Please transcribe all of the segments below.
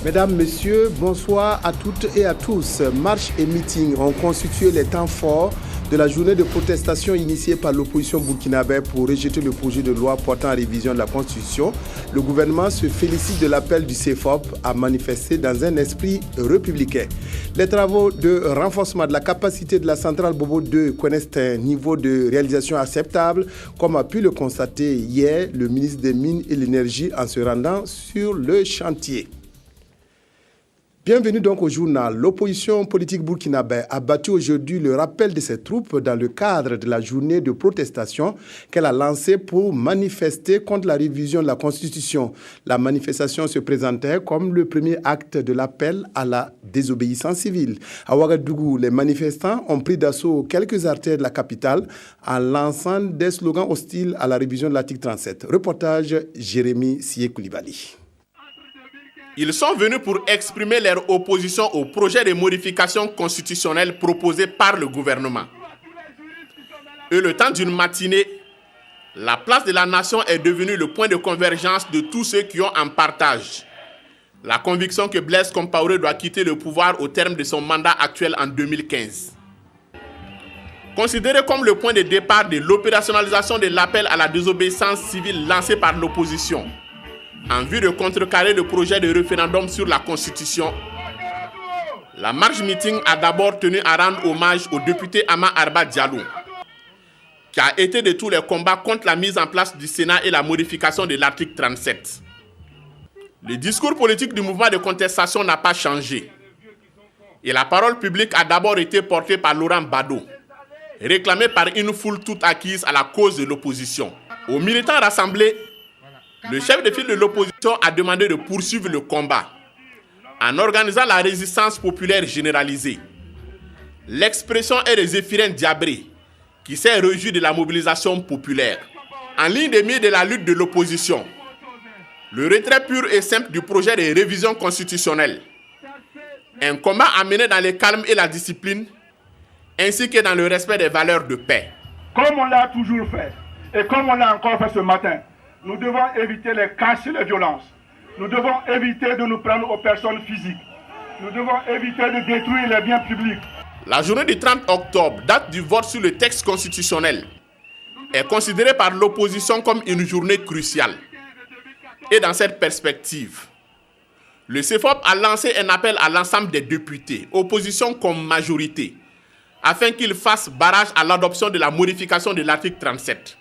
Mesdames, Messieurs, bonsoir à toutes et à tous. Marches et meetings ont constitué les temps forts de la journée de protestation initiée par l'opposition burkinabé pour rejeter le projet de loi portant à révision de la Constitution. Le gouvernement se félicite de l'appel du CEFOP à manifester dans un esprit républicain. Les travaux de renforcement de la capacité de la centrale Bobo 2 connaissent un niveau de réalisation acceptable, comme a pu le constater hier le ministre des Mines et de l'Énergie en se rendant sur le chantier. Bienvenue donc au journal. L'opposition politique burkinabé a battu aujourd'hui le rappel de ses troupes dans le cadre de la journée de protestation qu'elle a lancée pour manifester contre la révision de la Constitution. La manifestation se présentait comme le premier acte de l'appel à la désobéissance civile. À Ouagadougou, les manifestants ont pris d'assaut quelques artères de la capitale en lançant des slogans hostiles à la révision de l'article 37. Reportage Jérémy Sié-Koulibaly. Ils sont venus pour exprimer leur opposition au projet de modification constitutionnelle proposé par le gouvernement. Et le temps d'une matinée, la place de la nation est devenue le point de convergence de tous ceux qui ont en partage la conviction que Blaise Compaoré doit quitter le pouvoir au terme de son mandat actuel en 2015. Considéré comme le point de départ de l'opérationnalisation de l'appel à la désobéissance civile lancé par l'opposition, en vue de contrecarrer le projet de référendum sur la Constitution, la marche meeting a d'abord tenu à rendre hommage au député Ama Arba Diallo, qui a été de tous les combats contre la mise en place du Sénat et la modification de l'article 37. Le discours politique du mouvement de contestation n'a pas changé. Et la parole publique a d'abord été portée par Laurent Bado, réclamé par une foule toute acquise à la cause de l'opposition. Aux militants rassemblés, le chef de file de l'opposition a demandé de poursuivre le combat en organisant la résistance populaire généralisée. L'expression est de Zéphirin Diabré, qui s'est réjoui de la mobilisation populaire. En ligne de mire de la lutte de l'opposition, le retrait pur et simple du projet de révision constitutionnelle, un combat à mener dans le calme et la discipline, ainsi que dans le respect des valeurs de paix. Comme on l'a toujours fait, et comme on l'a encore fait ce matin, nous devons éviter les casses et les violences. Nous devons éviter de nous prendre aux personnes physiques. Nous devons éviter de détruire les biens publics. La journée du 30 octobre, date du vote sur le texte constitutionnel, est considérée par l'opposition comme une journée cruciale. Et dans cette perspective, le CEFOP a lancé un appel à l'ensemble des députés, opposition comme majorité, afin qu'ils fassent barrage à l'adoption de la modification de l'article 37.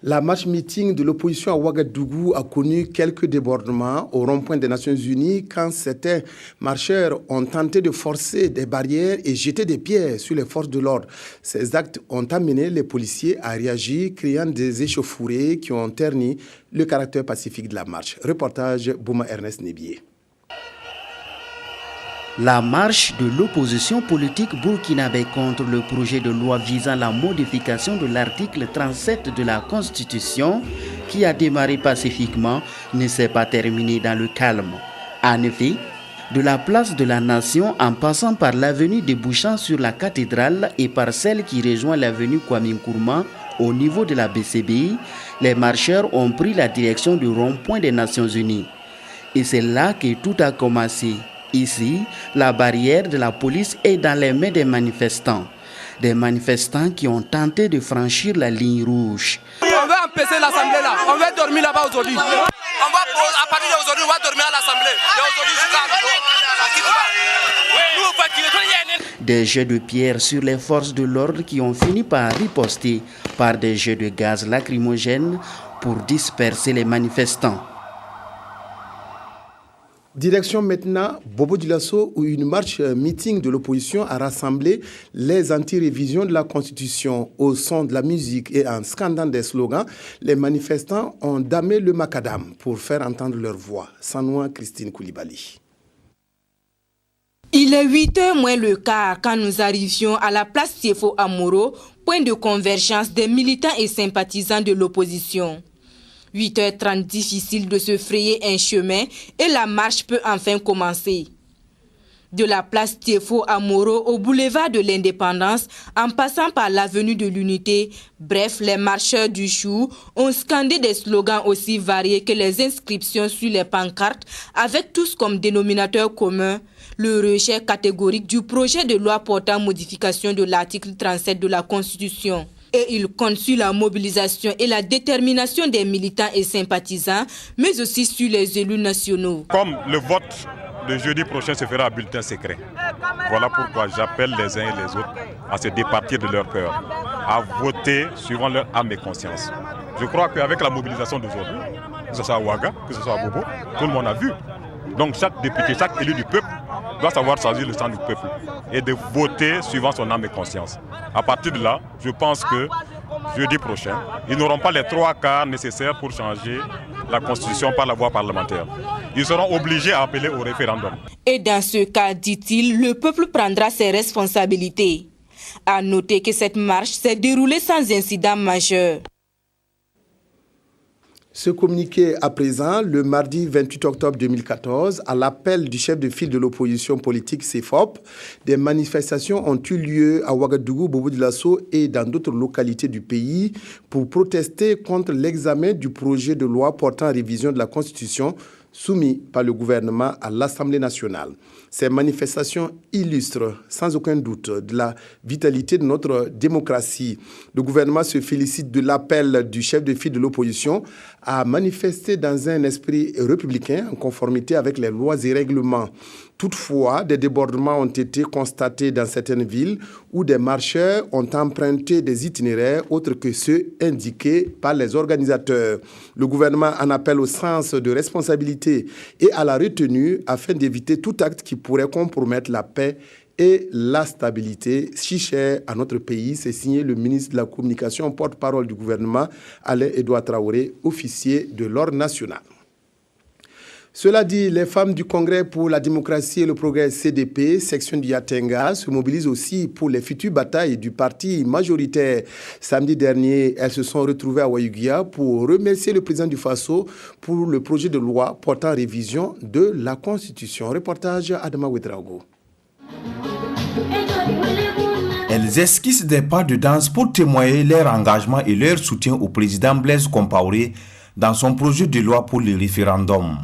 La marche meeting de l'opposition à Ouagadougou a connu quelques débordements au rond-point des Nations Unies quand certains marcheurs ont tenté de forcer des barrières et jeter des pierres sur les forces de l'ordre. Ces actes ont amené les policiers à réagir, créant des échauffourées qui ont terni le caractère pacifique de la marche. Reportage Bouma Ernest Nébié. La marche de l'opposition politique burkinabé contre le projet de loi visant la modification de l'article 37 de la Constitution, qui a démarré pacifiquement, ne s'est pas terminée dans le calme. En effet, de la place de la Nation en passant par l'avenue débouchant sur la cathédrale et par celle qui rejoint l'avenue Kwame Nkrumah au niveau de la BCBI, les marcheurs ont pris la direction du rond-point des Nations Unies. Et c'est là que tout a commencé. Ici, la barrière de la police est dans les mains des manifestants. Des manifestants qui ont tenté de franchir la ligne rouge. On va empêcher l'Assemblée là. On va dormir là-bas aujourd'hui. À partir d'aujourd'hui, on va dormir à l'Assemblée. Des jets de pierre sur les forces de l'ordre qui ont fini par riposter par des jets de gaz lacrymogènes pour disperser les manifestants. Direction maintenant Bobo Dioulasso où une marche meeting de l'opposition a rassemblé les anti-révisions de la Constitution au son de la musique et en scandant des slogans. Les manifestants ont damé le macadam pour faire entendre leur voix. Sanoua Christine Koulibaly. Il est 8h moins le quart quand nous arrivions à la place Tiefo Amoro, point de convergence des militants et sympathisants de l'opposition. 8h30, difficile de se frayer un chemin et la marche peut enfin commencer. De la place Tiefo à Moro au boulevard de l'Indépendance, en passant par l'avenue de l'Unité, bref, les marcheurs du chou ont scandé des slogans aussi variés que les inscriptions sur les pancartes, avec tous comme dénominateur commun le rejet catégorique du projet de loi portant modification de l'article 37 de la Constitution. Et il compte sur la mobilisation et la détermination des militants et sympathisants, mais aussi sur les élus nationaux. Comme le vote de jeudi prochain se fera à bulletin secret, voilà pourquoi j'appelle les uns et les autres à se départir de leur peur, à voter suivant leur âme et conscience. Je crois qu'avec la mobilisation d'aujourd'hui, que ce soit à Ouaga, que ce soit à Bobo, tout le monde a vu. Donc chaque député, chaque élu du peuple doit savoir choisir le sang du peuple et de voter suivant son âme et conscience. À partir de là, je pense que jeudi prochain, ils n'auront pas les 3 quarts nécessaires pour changer la Constitution par la voie parlementaire. Ils seront obligés à appeler au référendum. Et dans ce cas, dit-il, le peuple prendra ses responsabilités. À noter que cette marche s'est déroulée sans incident majeur. Ce communiqué à présent, le mardi 28 octobre 2014, à l'appel du chef de file de l'opposition politique CFOP, des manifestations ont eu lieu à Ouagadougou, Bobo-Dioulasso et dans d'autres localités du pays pour protester contre l'examen du projet de loi portant révision de la Constitution soumis par le gouvernement à l'Assemblée nationale. Ces manifestations illustrent sans aucun doute de la vitalité de notre démocratie. Le gouvernement se félicite de l'appel du chef de file de l'opposition à manifester dans un esprit républicain en conformité avec les lois et règlements. Toutefois, des débordements ont été constatés dans certaines villes où des marcheurs ont emprunté des itinéraires autres que ceux indiqués par les organisateurs. Le gouvernement en appelle au sens de responsabilité et à la retenue afin d'éviter tout acte qui pourrait compromettre la paix et la stabilité si chère à notre pays. C'est signé le ministre de la Communication, porte-parole du gouvernement, Alain-Edouard Traoré, officier de l'Ordre national. Cela dit, les femmes du Congrès pour la démocratie et le progrès CDP, section du Yatenga, se mobilisent aussi pour les futures batailles du parti majoritaire. Samedi dernier, elles se sont retrouvées à Ouayugia pour remercier le président du Faso pour le projet de loi portant révision de la Constitution. Reportage Adama Ouedraogo. Elles esquissent des pas de danse pour témoigner leur engagement et leur soutien au président Blaise Compaoré dans son projet de loi pour le référendum.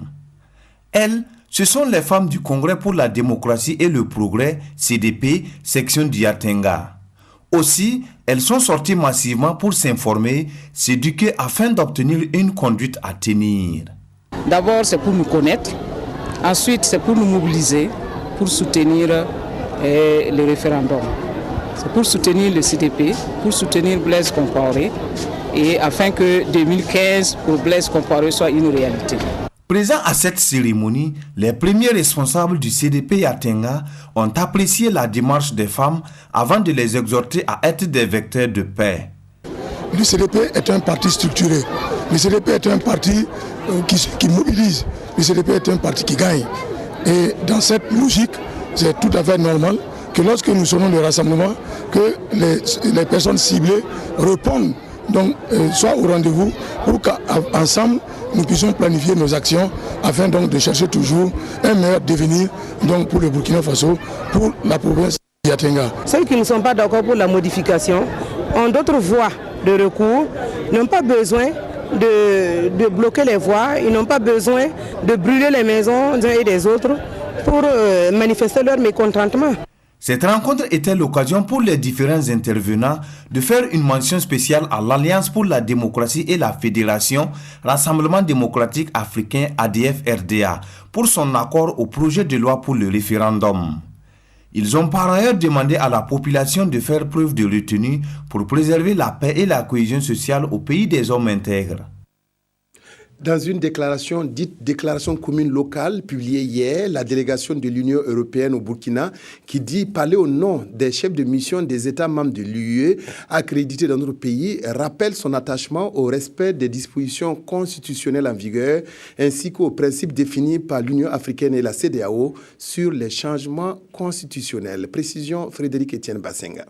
Elles, ce sont les femmes du Congrès pour la démocratie et le progrès, CDP, section du Yatenga. Aussi, elles sont sorties massivement pour s'informer, s'éduquer afin d'obtenir une conduite à tenir. D'abord, c'est pour nous connaître. Ensuite, c'est pour nous mobiliser, pour soutenir le référendum. C'est pour soutenir le CDP, pour soutenir Blaise Compaoré, et afin que 2015 pour Blaise Compaoré soit une réalité. Présents à cette cérémonie, les premiers responsables du CDP Yatenga ont apprécié la démarche des femmes avant de les exhorter à être des vecteurs de paix. Le CDP est un parti structuré. Le CDP est un parti qui mobilise. Le CDP est un parti qui gagne. Et dans cette logique, c'est tout à fait normal que lorsque nous sonnons le rassemblement, que les personnes ciblées répondent, donc soit au rendez-vous, pour qu'ensemble nous puissions planifier nos actions afin donc de chercher toujours un meilleur devenir donc pour le Burkina Faso, pour la province de Yatenga. Ceux qui ne sont pas d'accord pour la modification ont d'autres voies de recours, n'ont pas besoin de bloquer les voies, ils n'ont pas besoin de brûler les maisons des uns et des autres pour manifester leur mécontentement. Cette rencontre était l'occasion pour les différents intervenants de faire une mention spéciale à l'Alliance pour la démocratie et la Fédération Rassemblement démocratique africain ADF-RDA pour son accord au projet de loi pour le référendum. Ils ont par ailleurs demandé à la population de faire preuve de retenue pour préserver la paix et la cohésion sociale au pays des hommes intègres. Dans une déclaration dite déclaration commune locale publiée hier, la délégation de l'Union européenne au Burkina, qui dit parler au nom des chefs de mission des États membres de l'UE accrédités dans notre pays, rappelle son attachement au respect des dispositions constitutionnelles en vigueur ainsi qu'aux principes définis par l'Union africaine et la CEDEAO sur les changements constitutionnels. Précision Frédéric Etienne Bassenga.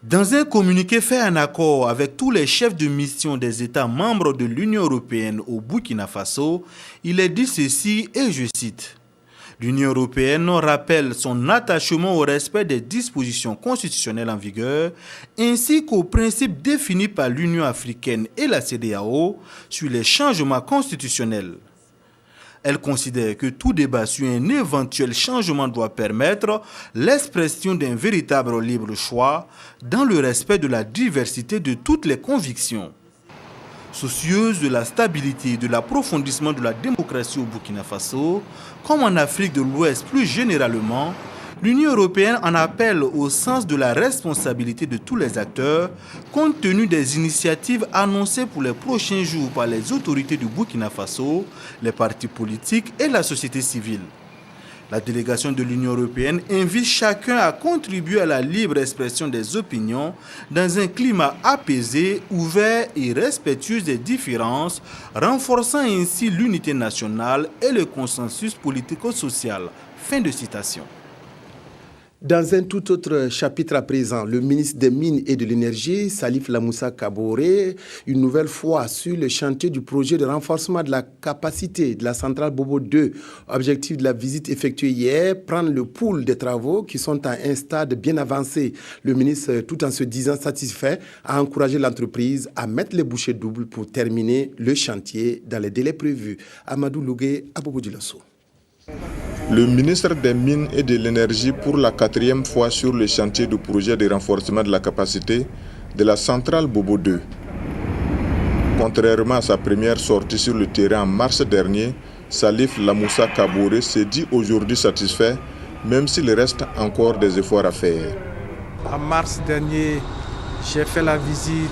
Dans un communiqué fait en accord avec tous les chefs de mission des États membres de l'Union européenne au Burkina Faso, il est dit ceci et je cite. L'Union européenne rappelle son attachement au respect des dispositions constitutionnelles en vigueur ainsi qu'aux principes définis par l'Union africaine et la CEDEAO sur les changements constitutionnels. Elle considère que tout débat sur un éventuel changement doit permettre l'expression d'un véritable libre choix dans le respect de la diversité de toutes les convictions. Soucieuse de la stabilité et de l'approfondissement de la démocratie au Burkina Faso, comme en Afrique de l'Ouest plus généralement, l'Union européenne en appelle au sens de la responsabilité de tous les acteurs, compte tenu des initiatives annoncées pour les prochains jours par les autorités du Burkina Faso, les partis politiques et la société civile. La délégation de l'Union européenne invite chacun à contribuer à la libre expression des opinions dans un climat apaisé, ouvert et respectueux des différences, renforçant ainsi l'unité nationale et le consensus politico-social. Fin de citation. Dans un tout autre chapitre à présent, le ministre des Mines et de l'Énergie, Salif Lamoussa Kaboré, une nouvelle fois sur le chantier du projet de renforcement de la capacité de la centrale Bobo 2. Objectif de la visite effectuée hier, prendre le pouls des travaux qui sont à un stade bien avancé. Le ministre, tout en se disant satisfait, a encouragé l'entreprise à mettre les bouchées doubles pour terminer le chantier dans les délais prévus. Amadou Lougué, à Bobo Dioulasso. Le ministre des Mines et de l'Énergie pour la 4e fois sur le chantier du projet de renforcement de la capacité de la centrale Bobo 2. Contrairement à sa première sortie sur le terrain en mars dernier, Salif Lamoussa Kaboré s'est dit aujourd'hui satisfait, même s'il reste encore des efforts à faire. En mars dernier, j'ai fait la visite.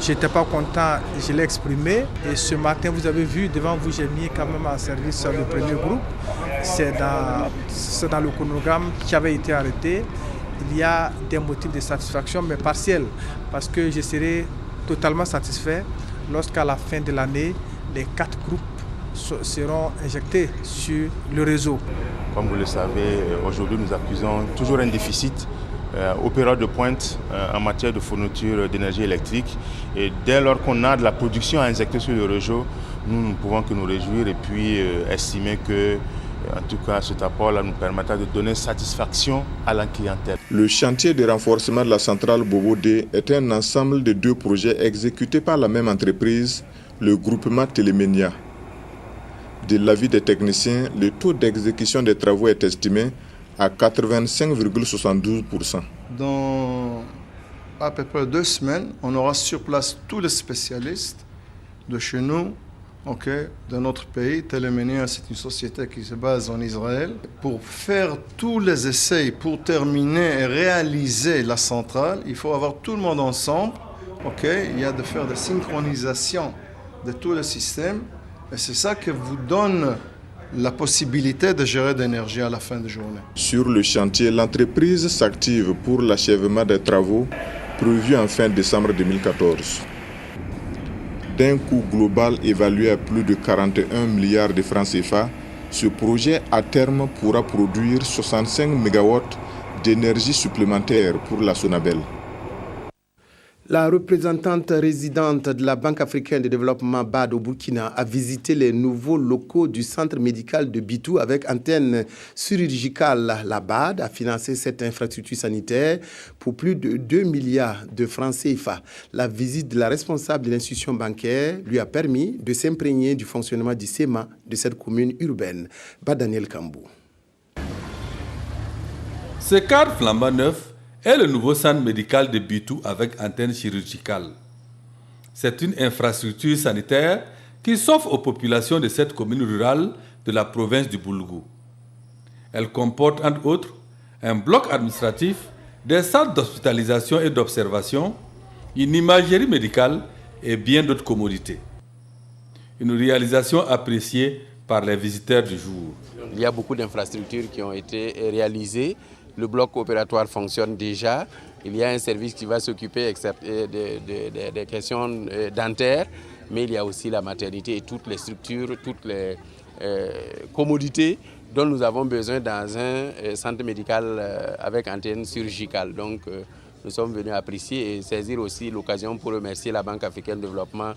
Je n'étais pas content, je l'ai exprimé. Et ce matin, vous avez vu, devant vous, j'ai mis quand même en service le premier groupe. C'est dans le chronogramme qui avait été arrêté. Il y a des motifs de satisfaction, mais partiels, parce que je serai totalement satisfait lorsqu'à la fin de l'année, les 4 groupes seront injectés sur le réseau. Comme vous le savez, aujourd'hui, nous accusons toujours un déficit aux périodes de pointe en matière de fourniture d'énergie électrique. Et dès lors qu'on a de la production à injecter sur le réseau, nous ne pouvons que nous réjouir et puis estimer que, en tout cas, cet apport-là nous permettra de donner satisfaction à la clientèle. Le chantier de renforcement de la centrale Bobo 2 est un ensemble de 2 projets exécutés par la même entreprise, le groupement Téléménia. De l'avis des techniciens, le taux d'exécution des travaux est estimé à 85,72%. Dans à peu près 2 semaines, on aura sur place tous les spécialistes de chez nous, de notre pays. Téléménia, c'est une société qui se base en Israël. Pour faire tous les essais, pour terminer et réaliser la centrale, il faut avoir tout le monde ensemble. Il y a de faire des synchronisations de tous les systèmes. Et c'est ça qui vous donne la possibilité de gérer de l'énergie à la fin de journée. Sur le chantier, l'entreprise s'active pour l'achèvement des travaux prévus en fin décembre 2014. D'un coût global évalué à plus de 41 milliards de francs CFA, ce projet à terme pourra produire 65 MW d'énergie supplémentaire pour la Sonabel. La représentante résidente de la Banque africaine de développement BAD au Burkina a visité les nouveaux locaux du centre médical de Bitou avec antenne chirurgicale. La BAD a financé cette infrastructure sanitaire pour plus de 2 milliards de francs CFA. La visite de la responsable de l'institution bancaire lui a permis de s'imprégner du fonctionnement du SEMA de cette commune urbaine. Daniel Kambou. Ce cadre flambant neuf est le nouveau centre médical de Bitou avec antenne chirurgicale. C'est une infrastructure sanitaire qui s'offre aux populations de cette commune rurale de la province du Boulgou. Elle comporte entre autres un bloc administratif, des centres d'hospitalisation et d'observation, une imagerie médicale et bien d'autres commodités. Une réalisation appréciée par les visiteurs du jour. Il y a beaucoup d'infrastructures qui ont été réalisées. Le bloc opératoire fonctionne déjà. Il y a un service qui va s'occuper des questions dentaires, mais il y a aussi la maternité et toutes les structures, toutes les commodités dont nous avons besoin dans un centre médical avec antenne chirurgicale. Donc nous sommes venus apprécier et saisir aussi l'occasion pour remercier la Banque africaine de développement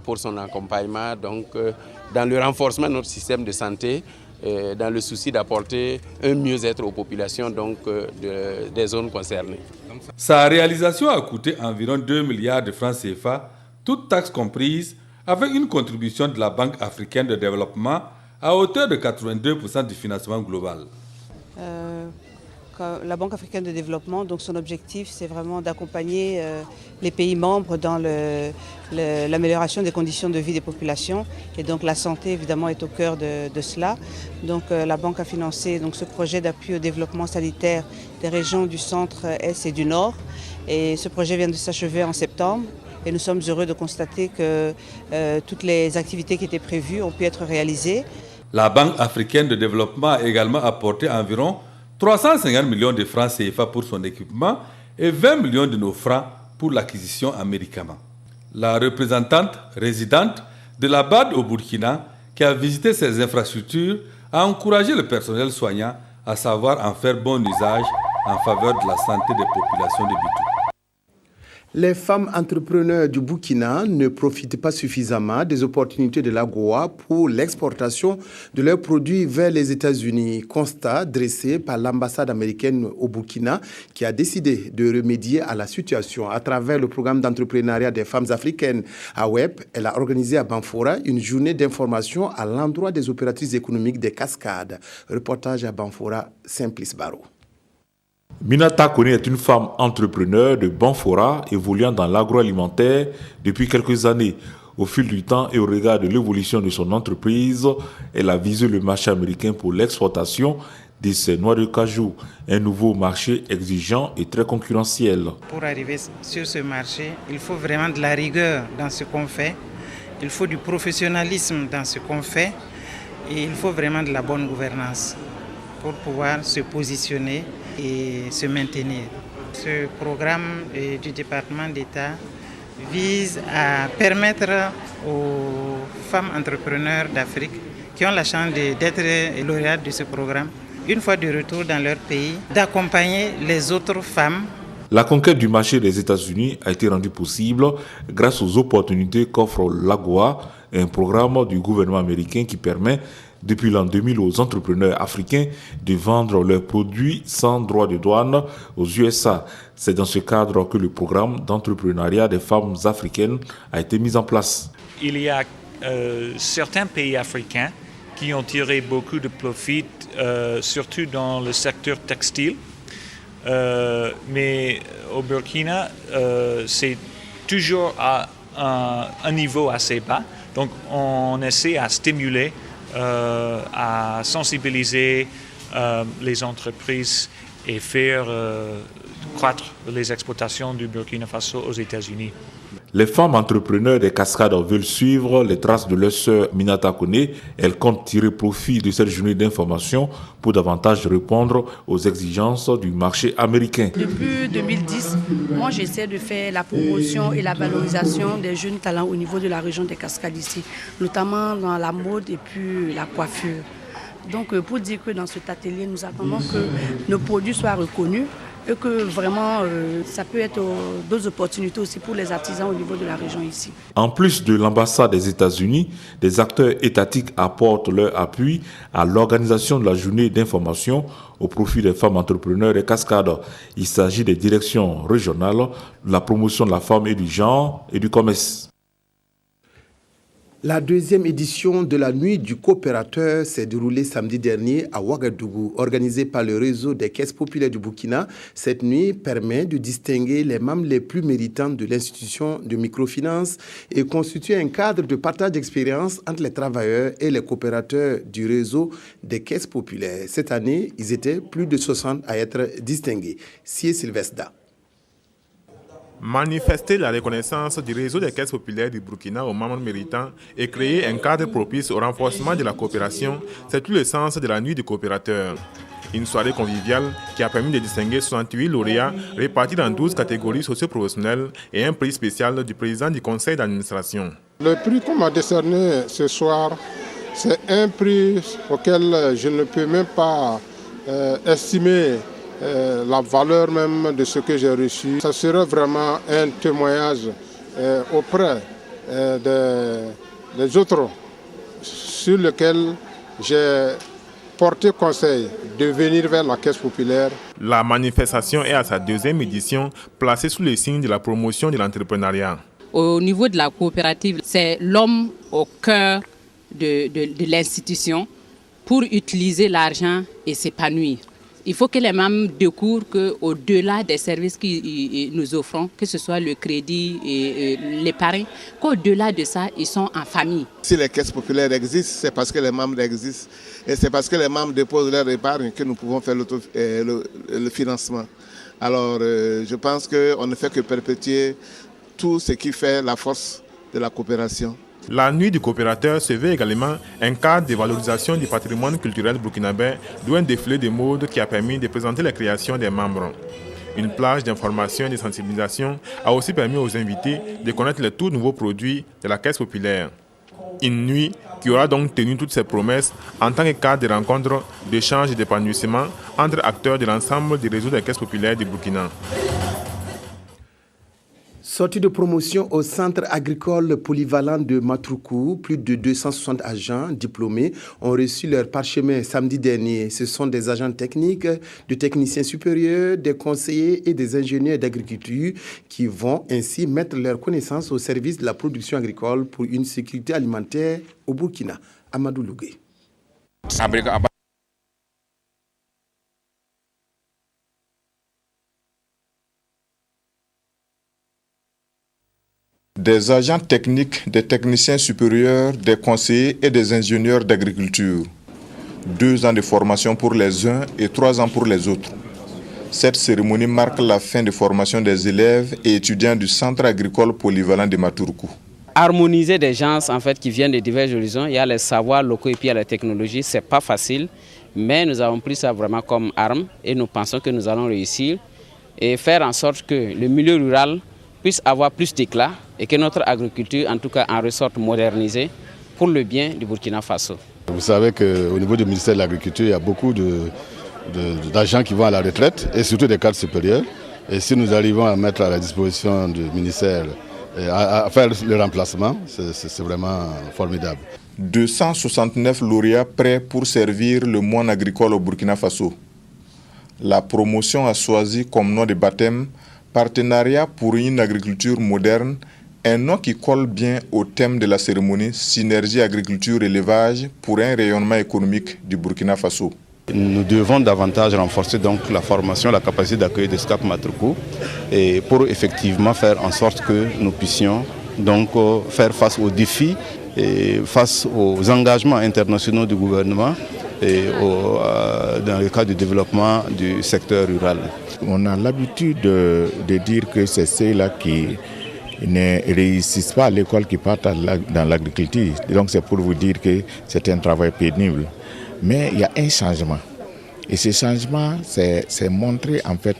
pour son accompagnement dans le renforcement de notre système de santé dans le souci d'apporter un mieux-être aux populations donc, des zones concernées. Sa réalisation a coûté environ 2 milliards de francs CFA, toutes taxes comprises, avec une contribution de la Banque africaine de développement à hauteur de 82% du financement global. La Banque africaine de développement, donc son objectif, c'est vraiment d'accompagner les pays membres dans l'amélioration des conditions de vie des populations. Et donc la santé, évidemment, est au cœur de cela. Donc la Banque a financé donc, ce projet d'appui au développement sanitaire des régions du centre-est et du nord. Et ce projet vient de s'achever en septembre. Et nous sommes heureux de constater que toutes les activités qui étaient prévues ont pu être réalisées. La Banque africaine de développement a également apporté environ 350 millions de francs CFA pour son équipement et 20 millions de nos francs pour l'acquisition en médicaments. La représentante résidente de la BAD au Burkina, qui a visité ces infrastructures, a encouragé le personnel soignant à savoir en faire bon usage en faveur de la santé des populations de Bitou. Les femmes entrepreneurs du Burkina ne profitent pas suffisamment des opportunités de l'AGOA pour l'exportation de leurs produits vers les États-Unis. Constat dressé par l'ambassade américaine au Burkina qui a décidé de remédier à la situation à travers le programme d'entrepreneuriat des femmes africaines. À Web, elle a organisé à Banfora une journée d'information à l'endroit des opératrices économiques des Cascades. Reportage à Banfora, Simplice Barreau. Minata Kone est une femme entrepreneur de Banfora évoluant dans l'agroalimentaire depuis quelques années. Au fil du temps et au regard de l'évolution de son entreprise, elle a visé le marché américain pour l'exportation de ses noix de cajou, un nouveau marché exigeant et très concurrentiel. Pour arriver sur ce marché, il faut vraiment de la rigueur dans ce qu'on fait, il faut du professionnalisme dans ce qu'on fait et il faut vraiment de la bonne gouvernance pour pouvoir se positionner et se maintenir. Ce programme du département d'État vise à permettre aux femmes entrepreneurs d'Afrique qui ont la chance d'être lauréates de ce programme, une fois de retour dans leur pays, d'accompagner les autres femmes. La conquête du marché des États-Unis a été rendue possible grâce aux opportunités qu'offre l'AGOA, un programme du gouvernement américain qui permet depuis l'an 2000 aux entrepreneurs africains de vendre leurs produits sans droit de douane aux USA. C'est dans ce cadre que le programme d'entrepreneuriat des femmes africaines a été mis en place. Il y a certains pays africains qui ont tiré beaucoup de profit, surtout dans le secteur textile. Mais au Burkina, c'est toujours à un niveau assez bas. Donc on essaie à stimuler, à sensibiliser les entreprises et faire croître les exportations du Burkina Faso aux États-Unis. Les femmes entrepreneurs des Cascades veulent suivre les traces de leur sœur Minata Kone. Elles comptent tirer profit de cette journée d'information pour davantage répondre aux exigences du marché américain. Depuis 2010, moi j'essaie de faire la promotion et la valorisation des jeunes talents au niveau de la région des Cascades ici, notamment dans la mode et puis la coiffure. Donc pour dire que dans cet atelier, nous attendons que nos produits soient reconnus et que vraiment ça peut être d'autres opportunités aussi pour les artisans au niveau de la région ici. En plus de l'ambassade des États-Unis, des acteurs étatiques apportent leur appui à l'organisation de la journée d'information au profit des femmes entrepreneurs et Cascades. Il s'agit des directions régionales, de la promotion de la femme et du genre et du commerce. La deuxième édition de la Nuit du coopérateur s'est déroulée samedi dernier à Ouagadougou. Organisée par le réseau des caisses populaires du Burkina, cette nuit permet de distinguer les membres les plus méritants de l'institution de microfinance et constitue un cadre de partage d'expérience entre les travailleurs et les coopérateurs du réseau des caisses populaires. Cette année, ils étaient plus de 60 à être distingués. Sie Sylvestre. Manifester la reconnaissance du réseau des caisses populaires du Burkina aux membres méritants et créer un cadre propice au renforcement de la coopération, c'est tout le sens de la Nuit du coopérateur. Une soirée conviviale qui a permis de distinguer 68 lauréats répartis dans 12 catégories socio-professionnelles et un prix spécial du président du conseil d'administration. Le prix qu'on m'a décerné ce soir, c'est un prix auquel je ne peux même pas estimer la valeur même de ce que j'ai reçu. Ça sera vraiment un témoignage auprès des autres sur lequel j'ai porter conseil de venir vers la caisse populaire. La manifestation est à sa deuxième édition, placée sous le signe de la promotion de l'entrepreneuriat. Au niveau de la coopérative, c'est l'homme au cœur de l'institution pour utiliser l'argent et s'épanouir. Il faut que les membres découvrent qu'au-delà des services que nous offrons, que ce soit le crédit et l'épargne, qu'au-delà de ça, ils sont en famille. Si les caisses populaires existent, c'est parce que les membres existent. Et c'est parce que les membres déposent leur épargne que nous pouvons faire le financement. Alors, je pense qu'on ne fait que perpétuer tout ce qui fait la force de la coopération. La nuit du coopérateur se veut également un cadre de valorisation du patrimoine culturel burkinabé, d'où un défilé de mode qui a permis de présenter les créations des membres. Une plage d'information et de sensibilisation a aussi permis aux invités de connaître les tout nouveaux produits de la Caisse populaire. Une nuit qui aura donc tenu toutes ses promesses en tant que cadre de rencontres, d'échanges et d'épanouissement entre acteurs de l'ensemble des réseaux des Caisses populaires du Burkina. Sortie de promotion au centre agricole polyvalent de Matruku, plus de 260 agents diplômés ont reçu leur parchemin samedi dernier. Ce sont des agents techniques, des techniciens supérieurs, des conseillers et des ingénieurs d'agriculture qui vont ainsi mettre leurs connaissances au service de la production agricole pour une sécurité alimentaire au Burkina. Amadou Lougué. Des agents techniques, des techniciens supérieurs, des conseillers et des ingénieurs d'agriculture. 2 ans de formation pour les uns et 3 ans pour les autres. Cette cérémonie marque la fin de formation des élèves et étudiants du centre agricole polyvalent de Matruku. Harmoniser des gens en fait, qui viennent de divers horizons, il y a les savoirs locaux et puis il y a la technologie, c'est pas facile, mais nous avons pris ça vraiment comme arme et nous pensons que nous allons réussir et faire en sorte que le milieu rural puisse avoir plus d'éclat et que notre agriculture, en tout cas, en ressorte modernisée pour le bien du Burkina Faso. Vous savez qu'au niveau du ministère de l'Agriculture, il y a beaucoup d'agents qui vont à la retraite et surtout des cadres supérieurs. Et si nous arrivons à mettre à la disposition du ministère, à faire le remplacement, c'est vraiment formidable. 269 lauréats prêts pour servir le monde agricole au Burkina Faso. La promotion a choisi comme nom de baptême Partenariat pour une agriculture moderne, un nom qui colle bien au thème de la cérémonie Synergie agriculture-élevage pour un rayonnement économique du Burkina Faso. Nous devons davantage renforcer donc la formation, la capacité d'accueil de SCAP Matruku et pour effectivement faire en sorte que nous puissions donc faire face aux défis et face aux engagements internationaux du gouvernement et dans le cadre du développement du secteur rural. On a l'habitude de dire que c'est ceux-là qui ne réussissent pas à l'école qui partent dans l'agriculture. Donc c'est pour vous dire que c'est un travail pénible. Mais il y a un changement. Et ce changement, c'est montrer en fait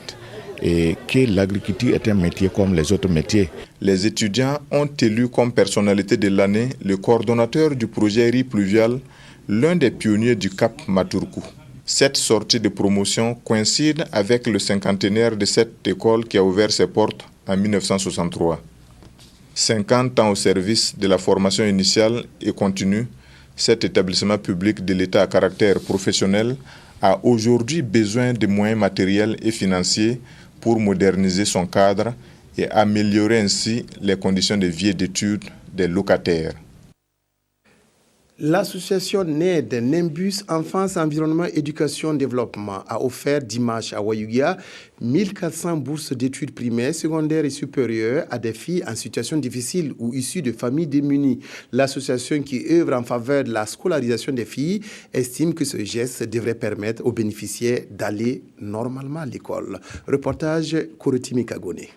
que l'agriculture est un métier comme les autres métiers. Les étudiants ont élu comme personnalité de l'année le coordonnateur du projet riz pluvial, l'un des pionniers du Cap Matruku. Cette sortie de promotion coïncide avec le cinquantenaire de cette école qui a ouvert ses portes en 1963. 50 ans au service de la formation initiale et continue, cet établissement public de l'État à caractère professionnel a aujourd'hui besoin de moyens matériels et financiers pour moderniser son cadre et améliorer ainsi les conditions de vie et d'études des locataires. L'association NED, Nimbus Enfance, Environnement, Éducation, Développement, a offert dimanche à Wayugia 1400 bourses d'études primaires, secondaires et supérieures à des filles en situation difficile ou issues de familles démunies. L'association qui œuvre en faveur de la scolarisation des filles estime que ce geste devrait permettre aux bénéficiaires d'aller normalement à l'école. Reportage Korotimi Kagone.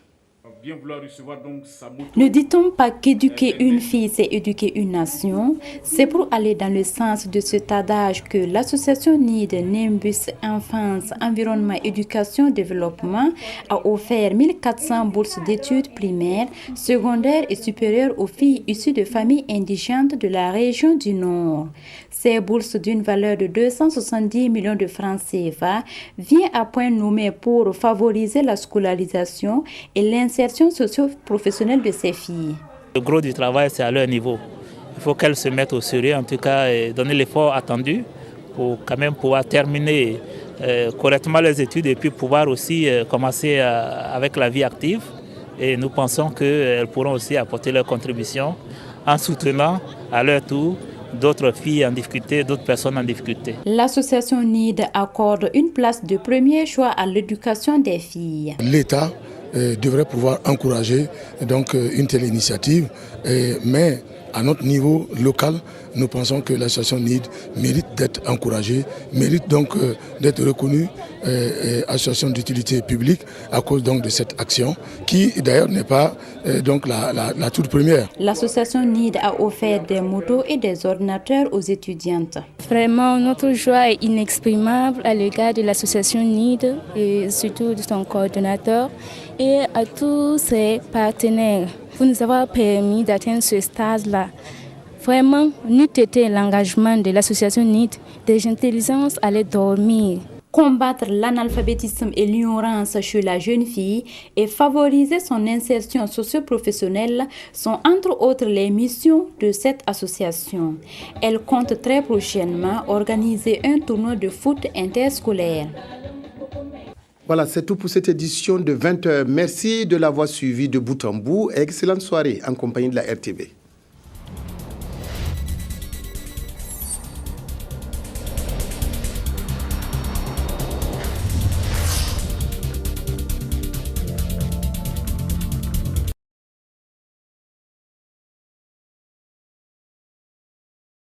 Ne dit-on pas qu'éduquer une fille, c'est éduquer une nation? C'est pour aller dans le sens de cet adage que l'association NID, Nimbus Enfance, Environnement, Éducation, Développement a offert 1400 bourses d'études primaires, secondaires et supérieures aux filles issues de familles indigènes de la région du Nord. Ces bourses d'une valeur de 270 millions de francs CFA viennent à point nommé pour favoriser la scolarisation et l'insertion socio-professionnelle de ces filles. Le gros du travail, c'est à leur niveau. Il faut qu'elles se mettent au sérieux, en tout cas, et donner l'effort attendu pour quand même pouvoir terminer correctement les études et puis pouvoir aussi commencer avec la vie active. Et nous pensons qu'elles pourront aussi apporter leur contribution en soutenant à leur tour d'autres filles en difficulté, d'autres personnes en difficulté. L'association NID accorde une place de premier choix à l'éducation des filles. L'État devrait pouvoir encourager donc une telle initiative, mais à notre niveau local, nous pensons que l'association NID mérite d'être encouragée, mérite donc d'être reconnue association d'utilité publique à cause donc de cette action qui d'ailleurs n'est pas donc la toute première. L'association NID a offert des motos et des ordinateurs aux étudiantes. Vraiment, notre joie est inexprimable à l'égard de l'association NID et surtout de son coordonnateur et à tous ses partenaires pour nous avoir permis d'atteindre ce stade-là. Vraiment, n'eût été l'engagement de l'association NID, des intelligences allaient dormir. Combattre l'analphabétisme et l'ignorance chez la jeune fille et favoriser son insertion socio-professionnelle sont entre autres les missions de cette association. Elle compte très prochainement organiser un tournoi de foot interscolaire. Voilà, c'est tout pour cette édition de 20h. Merci de l'avoir suivi de bout en bout et excellente soirée en compagnie de la RTV.